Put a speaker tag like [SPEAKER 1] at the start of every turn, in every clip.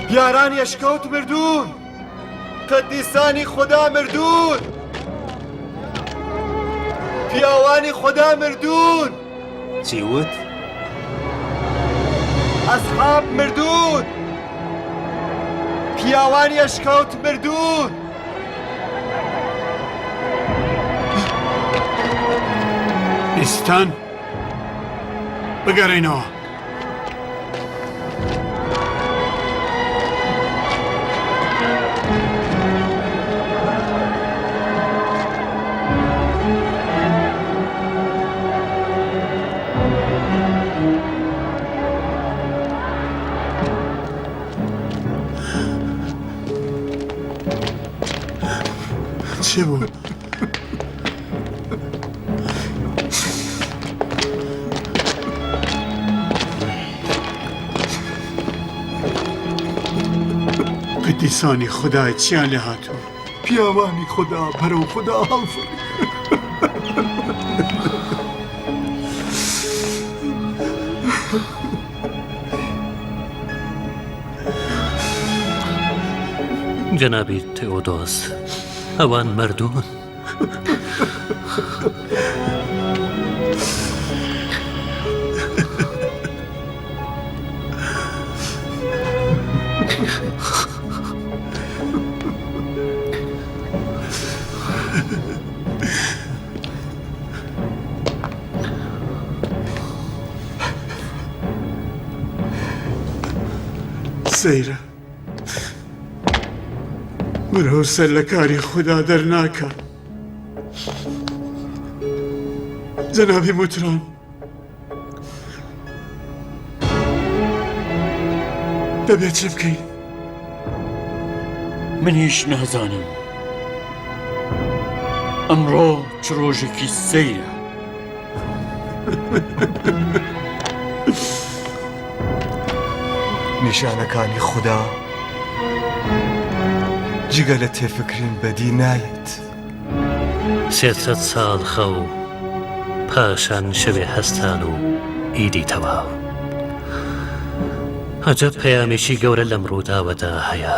[SPEAKER 1] پیارانی ئەشکەوت مردوون، قەدیسانی خوددا مردوون، پیاوانی خوددا مردوون.
[SPEAKER 2] چی وت؟
[SPEAKER 1] ئەسحاب مردوون، پیاوانی ئەشکەوت مردوون.
[SPEAKER 3] ئیستان بگەڕێنەوە. چی بوو؟ قدیسانی خدای چیان لێ هاتوو؟
[SPEAKER 1] پیاوانی خوددا بەرەو خوددا هەڵفڕی.
[SPEAKER 4] جنابی تئۆدۆس، ئەوان مردوون.
[SPEAKER 3] سەیرە مرۆڤ سەر لە کاری خوددا دەرناکە. جەنابی موتران، دەبێت چی بکەین؟
[SPEAKER 5] من هیچ نازانم. ئەمڕۆ چ ڕۆژێکی سەیرە.
[SPEAKER 1] نیشانەکانی خوددا جگە لە تێفکرین بەدی نایەت.
[SPEAKER 4] 300 ساڵ خەو پاشان شەوێ هەستان و ئیدی تەواو. عەجەب پەیامێکی گەورە لەم ڕووداوەدا هەیە.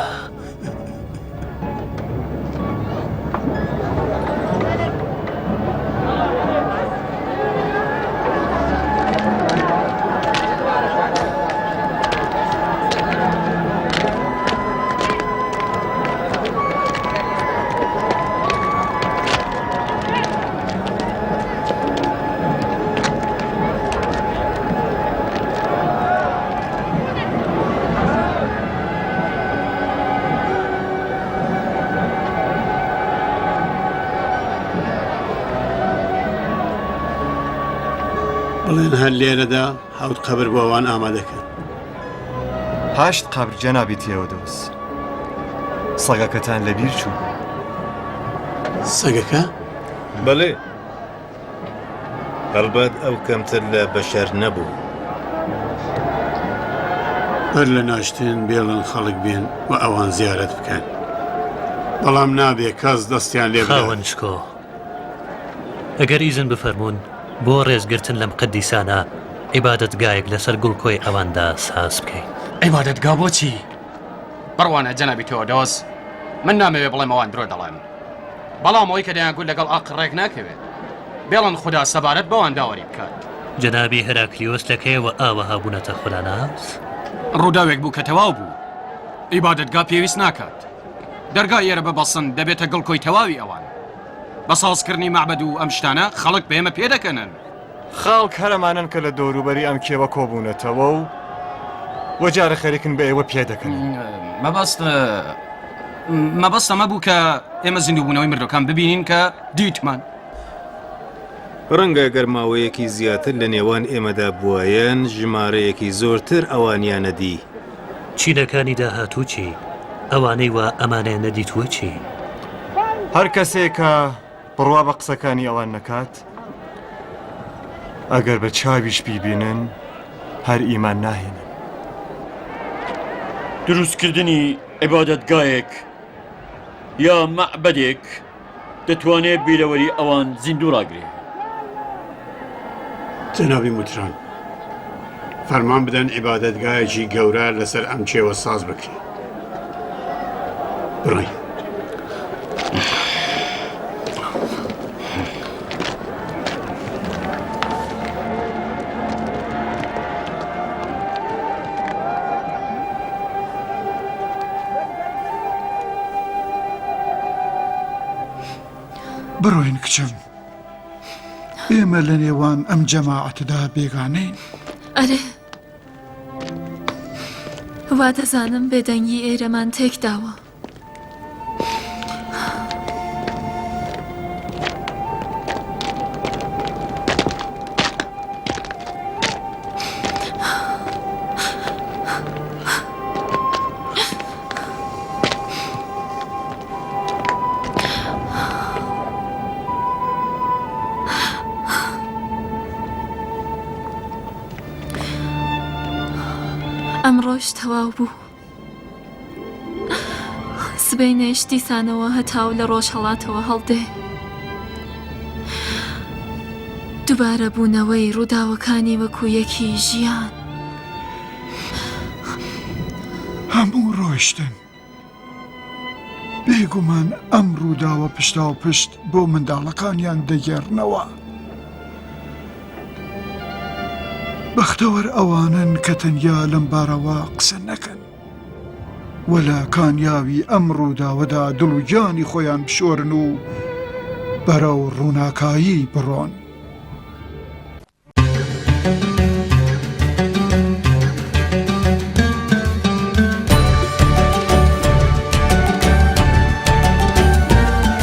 [SPEAKER 3] بڵێن هەر لێرەدا حەوت قەبر بۆ ئەوان ئامادەکەن.
[SPEAKER 1] 8 قەبر جەنابی تێودۆس. سەگەکەتان لەبیر چوو؟
[SPEAKER 3] سەگەکە؟
[SPEAKER 2] بەڵێ، هەڵبەت ئەو کەمتر لە بەشەر نەبوو.
[SPEAKER 3] هەر لە ناشتن بێڵن خەڵک بێن و ئەوان زیارەت بکەن، بەڵام نابێ کەس دەستیان لێ بدات.
[SPEAKER 4] خاوەنشکۆ، ئەگەر ئیزن بفەرمونون بۆ ڕێزگرتن لەم قەدیسانە عیبادەتگایەک لەسەر گوڵکۆی ئەواندا ساز بکەین.
[SPEAKER 6] عیبادەتگا بۆچی؟ بڕوانە جەنابی تێودۆس، من نامەوێ بڵێم ئەوان درۆ دەڵێن، بەڵام ئەوەی کە دەیانگوت لەگەڵ ئاقڕێک ناکەوێت. بێڵن خوددا سەبارەت بەوان داوەری بکات.
[SPEAKER 4] جەنابی هەراکلیۆس لەکەیەوە ئاوەها بوونەتە خولاناس؟
[SPEAKER 6] ڕووداوێک بوو کە تەواو بوو. عیبادەتگا پێویست ناکات. دەرگا ئێرە ببەسن دەبێتە گڵکۆی تەواوی ئەوان. بە سازکردنی مەعبەد و ئەم شتانە خەڵک پێمە پێدەکەنن.
[SPEAKER 1] خاڵک هەرەمانن کە لە دەوروبەری ئەم کێوە کۆبوونەتەوە و وەجارە خەریکن بە ئێوە پێدەکەن.
[SPEAKER 6] مەبەستە مەبوو کە ئێمە زیندووبوونەوەی مردەکان ببینین کە دیتمان.
[SPEAKER 2] ڕەنگە گەرماوەیەکی زیاتر لە نێوان ئێمەدا بووایەن ژمارەیەکی زۆرتر ئەوانیانە دی.
[SPEAKER 4] چینەکانی داهاتوو چی؟ ئەوانەی وا ئەمانەیە نەدیتووە چی؟
[SPEAKER 1] هەر کەسێک کە بڕوا بە قسەکانی ئەوان نەکات، ئەگەر بە چاویش بیبینن هەر ئیمان ناهێنن.
[SPEAKER 5] دروستکردنی عیبادەتگایەک یا مەعبەدێک دەتوانێت بیرەوەری ئەوان زیندوو ڕاگرێت.
[SPEAKER 3] جەنابی موتران فەرمان بدەن عیبادەتگایەکی گەورە لەسەر ئەم کێوە ساز بکرێ بڕۆین
[SPEAKER 7] بڕۆین کچم ئێمە لە نێوان ئەم جەماعەتدا بێگانەین
[SPEAKER 8] ئەرێ وا دەزانم بێدەنگی ئێرەمان تێکداوە ئەمڕۆژ تەواو بوو سبەی نێشتی سانەوە هەتاو لە ڕۆژهەڵاتەوە هەڵدێ دووبارە بوونەوەی ڕووداوەکانی وەکو یەکی ژیان
[SPEAKER 7] هەموو ڕۆیشتن بێگومان ئەم ڕووداوە پشتا و پشت بۆ منداڵەکانیان دەگێڕنەوە بەختەوەر ئەوانن کە تەنیا لەم بارەوە قسە نەکەن وەلا کانیاوی ئەم ڕووداوەدا دڵ و جانی خۆیان بشۆرن و بەرەو ڕووناکایی بڕۆن